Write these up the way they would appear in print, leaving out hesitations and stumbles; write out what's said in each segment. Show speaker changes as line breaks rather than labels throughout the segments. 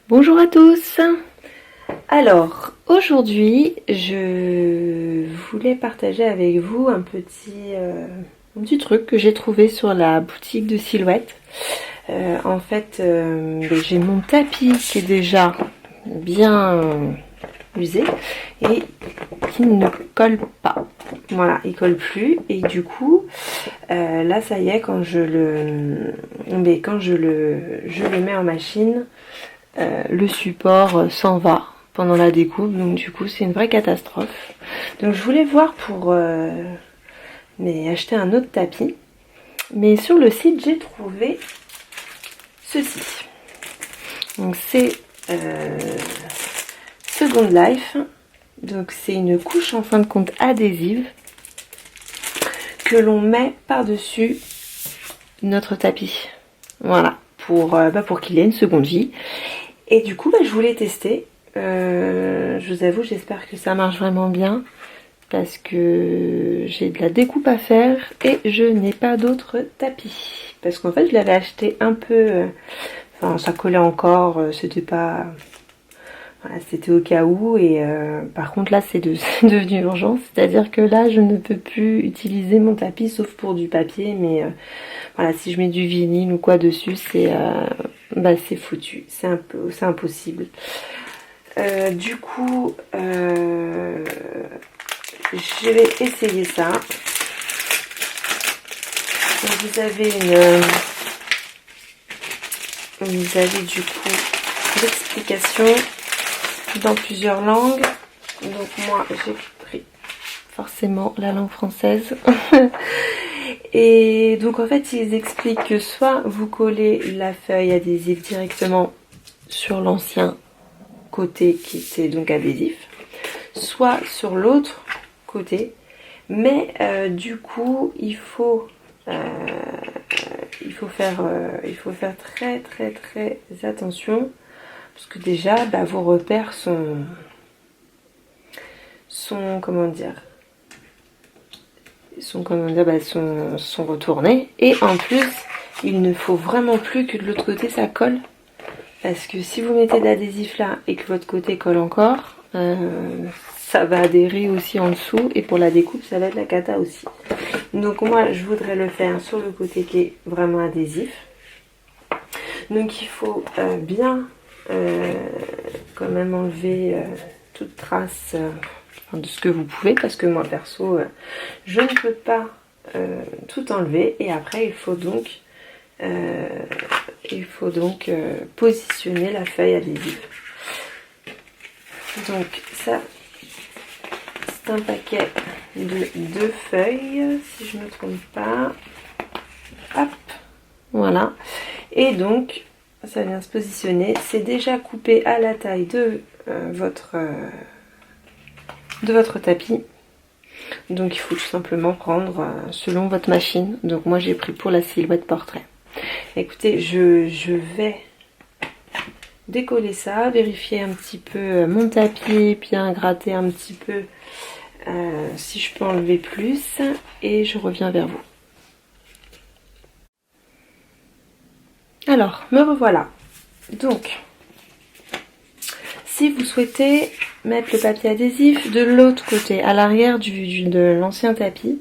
Bonjour à tous. Alors aujourd'hui je voulais partager avec vous un petit truc que j'ai trouvé sur la boutique de Silhouette. J'ai mon tapis qui est déjà bien usé et qui ne colle pas. Voilà, il colle plus et du coup là ça y est, quand je le mets en machine, le support s'en va pendant la découpe, donc du coup c'est une vraie catastrophe. Donc je voulais voir pour acheter un autre tapis, mais sur le site j'ai trouvé ceci. Donc c'est Second Life, donc c'est une couche en fin de compte adhésive que l'on met par-dessus notre tapis. Voilà, pour qu'il ait une seconde vie. Et du coup, je voulais tester. Je vous avoue, j'espère que ça marche vraiment bien. Parce que j'ai de la découpe à faire et je n'ai pas d'autre tapis. Parce qu'en fait, je l'avais acheté un peu... ça collait encore, c'était pas... Voilà, c'était au cas où. Et par contre, là, c'est devenu urgent. C'est-à-dire que là, je ne peux plus utiliser mon tapis, sauf pour du papier. Mais voilà, si je mets du vinyle ou quoi dessus, c'est foutu, c'est impossible. Du coup, je vais essayer ça. Donc, vous avez du coup l'explication dans plusieurs langues. Donc moi, j'ai pris forcément la langue française. Et donc en fait, ils expliquent que soit vous collez la feuille adhésive directement sur l'ancien côté qui était donc adhésif, soit sur l'autre côté, mais du coup il faut faire très très très attention, parce que déjà vos repères sont sont retournés, et en plus il ne faut vraiment plus que de l'autre côté ça colle, parce que si vous mettez de l'adhésif là et que votre côté colle encore, ça va adhérer aussi en dessous, et pour la découpe ça va être la cata aussi. Donc moi je voudrais le faire sur le côté qui est vraiment adhésif. Donc il faut bien quand même enlever toute trace de ce que vous pouvez, parce que moi perso je ne peux pas tout enlever. Et après il faut donc positionner la feuille adhésive. Donc ça, c'est un paquet de 2 feuilles si je ne me trompe pas. Hop, voilà. Et donc ça vient se positionner. C'est déjà coupé à la taille de votre tapis. Donc il faut tout simplement prendre selon votre machine. Donc moi j'ai pris pour la Silhouette Portrait. Écoutez, je vais décoller ça, vérifier un petit peu mon tapis, bien gratter un petit peu si je peux enlever plus, et je reviens vers vous. Alors, me revoilà. Donc, si vous souhaitez mettre le papier adhésif de l'autre côté, à l'arrière de l'ancien tapis,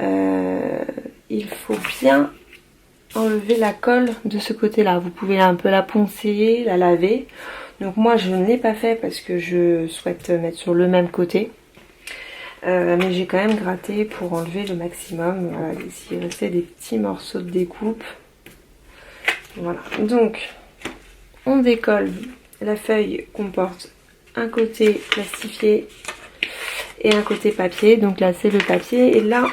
il faut bien enlever la colle de ce côté-là. Vous pouvez un peu la poncer, la laver. Donc moi, je ne l'ai pas fait parce que je souhaite mettre sur le même côté. Mais j'ai quand même gratté pour enlever le maximum. Voilà, s'il restait des petits morceaux de découpe. Voilà, donc on décolle. La feuille comporte un côté plastifié et un côté papier. Donc là c'est le papier, et là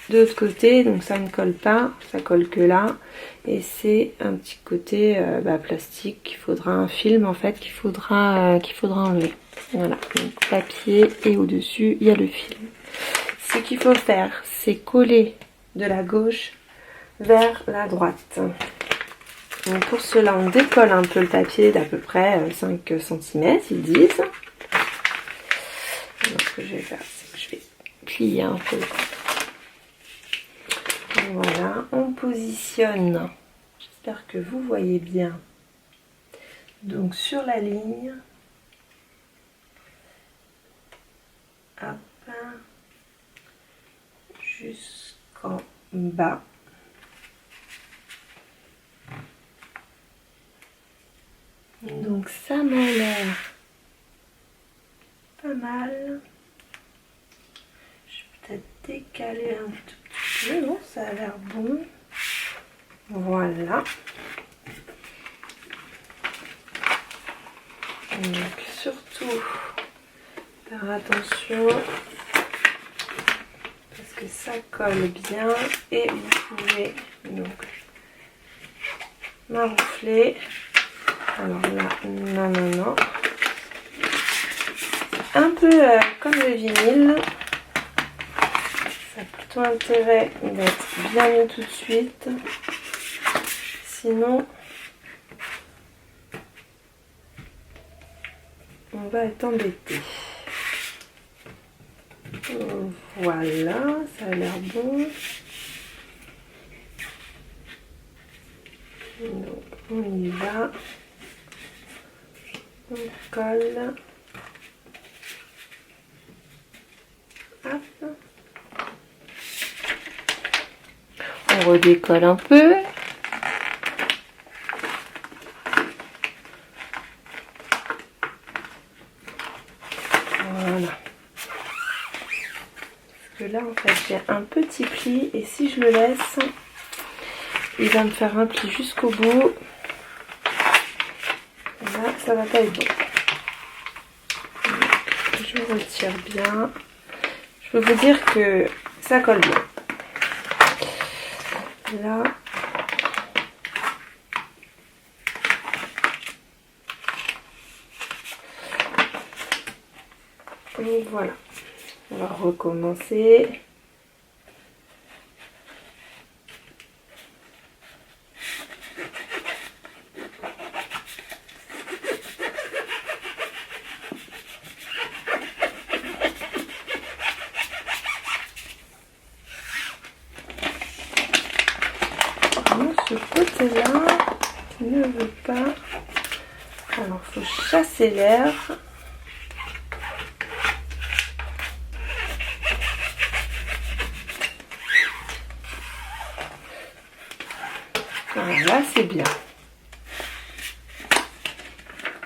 de l'autre côté, donc ça ne colle pas, ça colle que là, et c'est un petit côté plastique qu'il faudra, un film en fait qu'il faudra enlever. Voilà, donc papier, et au dessus il y a le film. Ce qu'il faut faire, c'est coller de la gauche vers la droite. Donc pour cela, on décolle un peu le papier d'à peu près 5 cm, ils disent. Donc ce que je vais faire, c'est que je vais plier un peu. Voilà, on positionne. J'espère que vous voyez bien. Donc sur la ligne, hop, jusqu'en bas. Donc ça m'a l'air pas mal. Je vais peut-être décaler un tout petit peu. Non, ça a l'air bon. Voilà. Donc surtout faire attention parce que ça colle bien et vous pouvez donc maroufler. Alors là, non, non, non. Un peu comme le vinyle. Ça a plutôt intérêt d'être bien mis tout de suite. Sinon, on va être embêté. Voilà, ça a l'air bon. Donc, on y va. On colle. Hop. On redécolle un peu. Voilà. Parce que là, en fait, j'ai un petit pli et si je le laisse, il va me faire un pli jusqu'au bout. Là, ça va pas être bon. Je retire bien. Je peux vous dire que ça colle bien. Là. Donc voilà. On va recommencer. Ce côté-là qui ne veut pas. Alors, il faut chasser l'air. Voilà, c'est bien.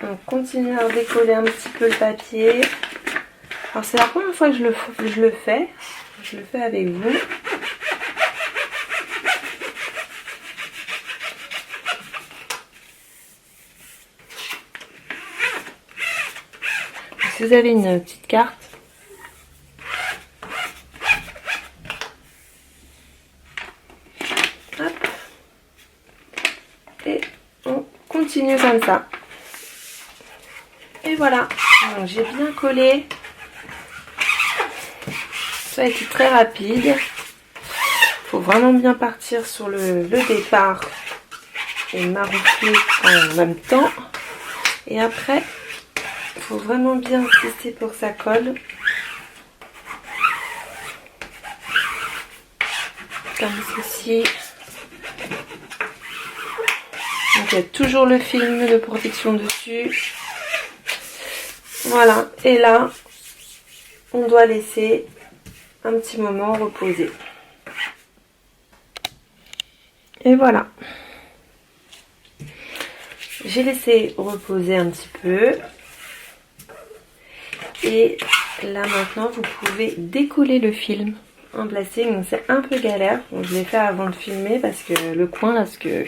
On continue à décoller un petit peu le papier. Alors, c'est la première fois que je le fais. Je le fais avec vous. Si vous avez une petite carte, hop, et on continue comme ça. Et voilà, j'ai bien collé. Ça a été très rapide. Il faut vraiment bien partir sur le départ et maroufler en même temps. Et après, il faut vraiment bien insister pour que ça colle. Comme ceci. Donc il y a toujours le film de protection dessus. Voilà, et là, on doit laisser un petit moment reposer. Et voilà. J'ai laissé reposer un petit peu. Et là maintenant, vous pouvez décoller le film en plastique. Donc c'est un peu galère. Donc, je l'ai fait avant de filmer parce que le coin, là, parce que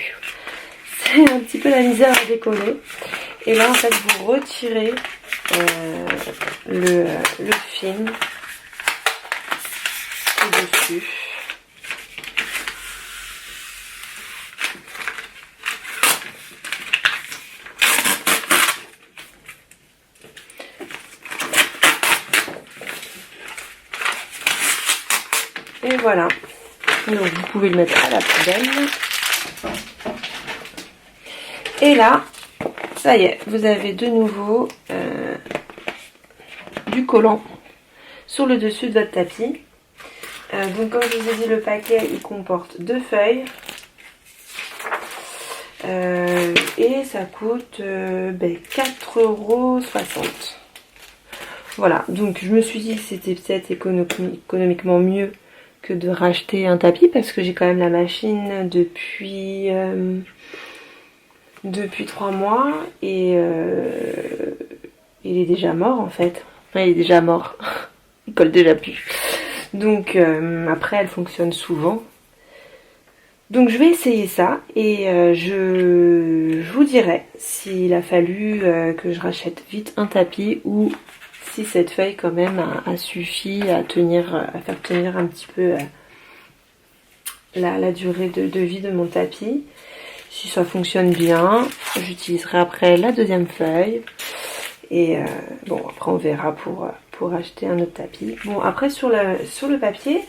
c'est un petit peu la misère à décoller. Et là, en fait, vous retirez le film dessus. Et voilà. Donc vous pouvez le mettre à la poubelle. Et là, ça y est, vous avez de nouveau du collant sur le dessus de votre tapis. Donc comme je vous ai dit, le paquet il comporte 2 feuilles. Et ça coûte 4,60 €. Voilà, donc je me suis dit que c'était peut-être économiquement mieux que de racheter un tapis parce que j'ai quand même la machine depuis 3 mois et il est déjà mort en fait. Enfin, il est déjà mort, il colle déjà plus. Donc après elle fonctionne souvent. Donc je vais essayer ça et je vous dirai s'il a fallu que je rachète vite un tapis ou si cette feuille quand même a suffi à faire tenir un petit peu la durée de vie de mon tapis. Si ça fonctionne bien, j'utiliserai après la deuxième feuille. Et bon, après on verra pour acheter un autre tapis. Bon, après sur le papier,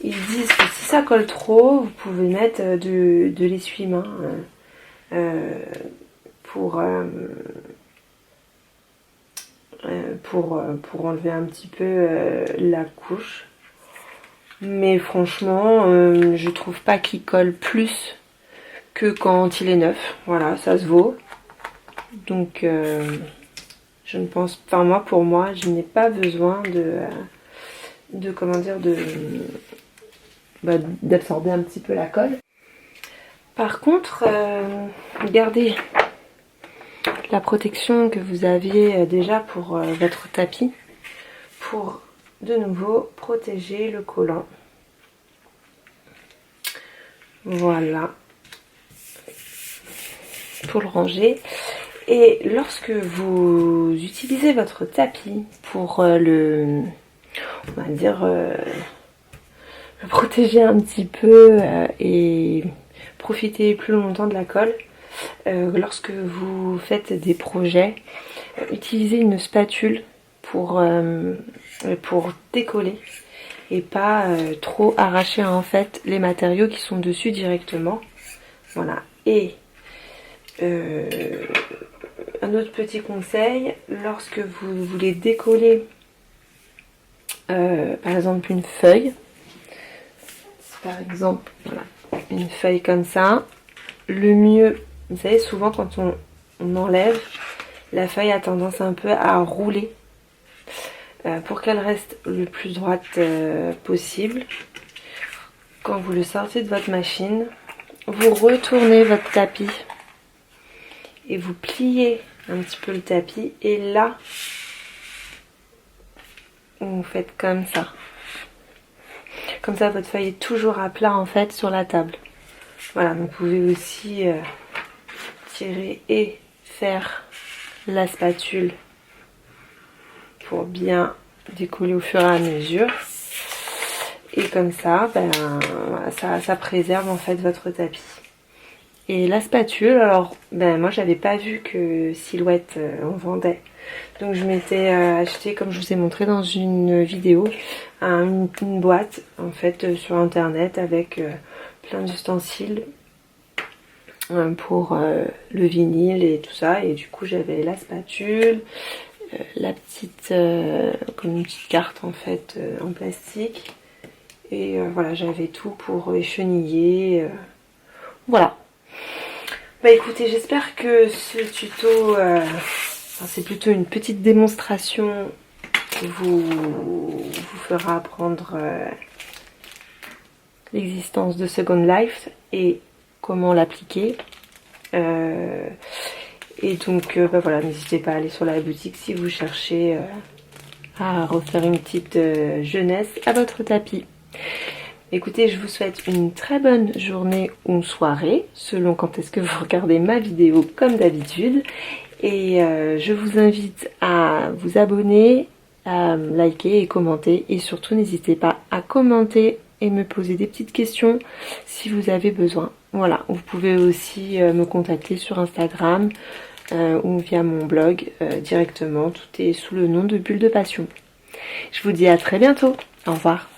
ils disent que si ça colle trop, vous pouvez mettre de l'essuie-main pour enlever un petit peu la couche. Mais franchement, je trouve pas qu'il colle plus que quand il est neuf. Voilà, ça se vaut. Donc je ne pense pas, enfin pour moi, je n'ai pas besoin d'absorber un petit peu la colle. Par contre, gardez la protection que vous aviez déjà pour votre tapis pour de nouveau protéger le collant. Voilà, pour le ranger. Et lorsque vous utilisez votre tapis pour le protéger un petit peu et profiter plus longtemps de la colle, lorsque vous faites des projets, utilisez une spatule pour décoller et pas trop arracher en fait les matériaux qui sont dessus directement. Voilà. Et un autre petit conseil, lorsque vous voulez décoller par exemple une feuille, par exemple voilà, une feuille comme ça, le mieux, vous savez souvent quand on enlève, la feuille a tendance un peu à rouler pour qu'elle reste le plus droite possible. Quand vous le sortez de votre machine, vous retournez votre tapis et vous pliez un petit peu le tapis et là vous faites comme ça. Comme ça votre feuille est toujours à plat en fait sur la table. Voilà, vous pouvez aussi tirer et faire la spatule pour bien décoller au fur et à mesure. Et comme ça, voilà, ça préserve en fait votre tapis. Et la spatule, alors moi j'avais pas vu que Silhouette en vendait. Donc je m'étais acheté, comme je vous ai montré dans une vidéo, une boîte en fait sur internet avec plein d'ustensiles pour le vinyle et tout ça. Et du coup j'avais la spatule, la petite comme une petite carte en fait en plastique. Et voilà, j'avais tout pour écheniller. Voilà. Bah écoutez, j'espère que ce tuto, c'est plutôt une petite démonstration qui vous fera apprendre l'existence de Second Life et comment l'appliquer. Et donc voilà, n'hésitez pas à aller sur la boutique si vous cherchez à refaire une petite jeunesse à votre tapis. Écoutez, je vous souhaite une très bonne journée ou soirée, selon quand est-ce que vous regardez ma vidéo comme d'habitude. Et je vous invite à vous abonner, à liker et commenter. Et surtout, n'hésitez pas à commenter et me poser des petites questions si vous avez besoin. Voilà, vous pouvez aussi me contacter sur Instagram ou via mon blog directement. Tout est sous le nom de Bulle de Passion. Je vous dis à très bientôt. Au revoir.